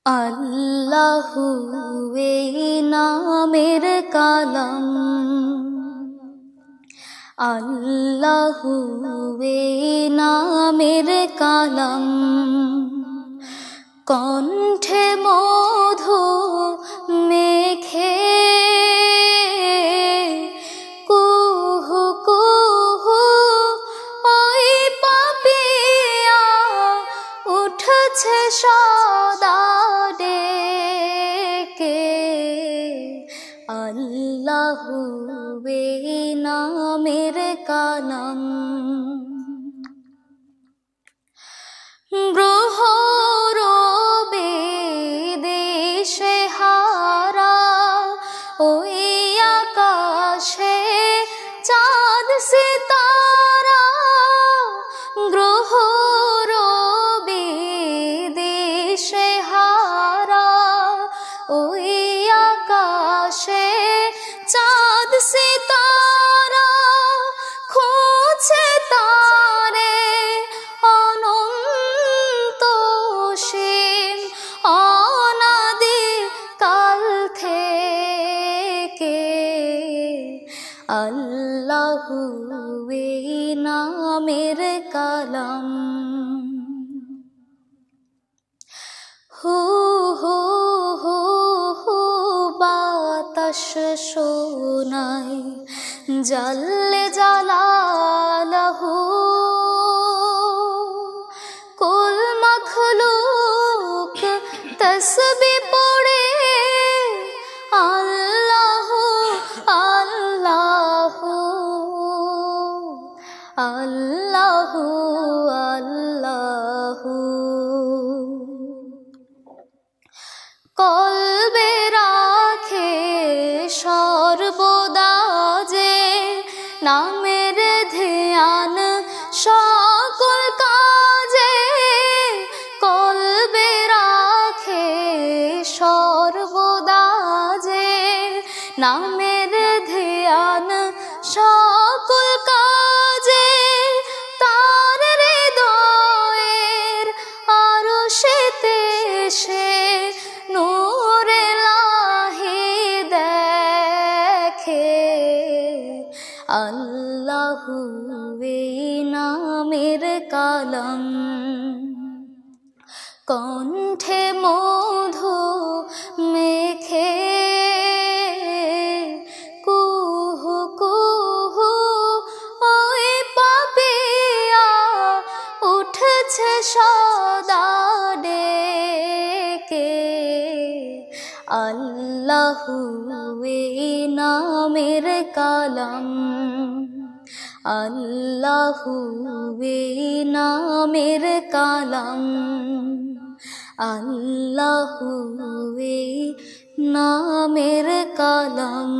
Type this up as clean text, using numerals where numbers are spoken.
আল্লাহু এই নামের কালাম, আল্লাহু এই নামের কালাম, কণ্ঠে মধু মেখে কুহু কুহু ওই পাপিয়া উঠছে সদা ডেকে। আল্লাহু এই নামের কালাম, গ্রহ দেশে হারা ওই আকাশে চাঁদ সিতারা, গ্রহ দেশে হারা ওই আকাশে চাঁদ সিতারা, খুঁজছে তারে অনন্ত সীম অনাদি কাল থেকে। আল্লাহু এই নামের কালাম, হু হু হু হু বাতাস শোনায় জাল্লে জালালাহু, কুল মখলুক তসবিহ পড়ে আল্লাহু আল্লাহু আল্লাহু আল্লাহু। কলবে রাখে সর্বদা যে নামের ধ্যান সকল কাজে, কলবে রাখে সর্বদা যে নামের ধ্যান সকল কাজে, তার হৃদয়ের আরশেতে সে নূর ইলাহি দেখে। আল্লাহু এই নামের কালাম, কণ্ঠে মধু মেখে কুহু কুহু ওই পাপিয়া উঠছে সদা ডেকে। আল্লাহু এই নামের কালাম, আল্লাহু এই নামের কালাম, আল্লাহু এই নামের কালাম।